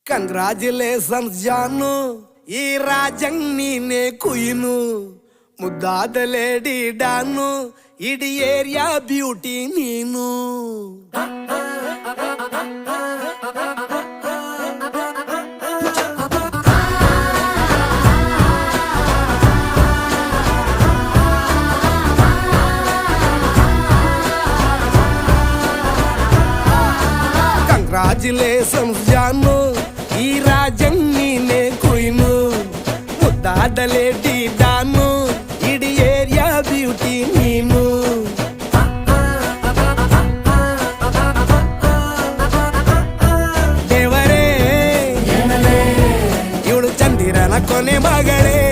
Congratulations ಜಾನು, ಈ ರಾಜಂಗ್ ನೀನೆ ಕುಯ್ನು, ಮುದ್ದಾದ ಲೇಡಿ ಡಾನು, ಇಡೀ ಏರಿಯಾ ಬ್ಯೂಟಿ ನೀನು. ಕಂಗ್ರಾಚುಲೇಷನ್ಸ್ ಜಾನು, ಈ ರಾಜಂಗ್ ನೀನೆ ಕುಯ್ನು, ಮುದ್ದಾದ ಲೇಡಿ ಡಾನು, ಇಡೀ ಏರಿಯಾ ಬ್ಯೂಟಿ ನೀನು. ದೇವರೇ ಇವಳು ಚಂದಿರನ ಕೊನೆ ಮಗಳೇ,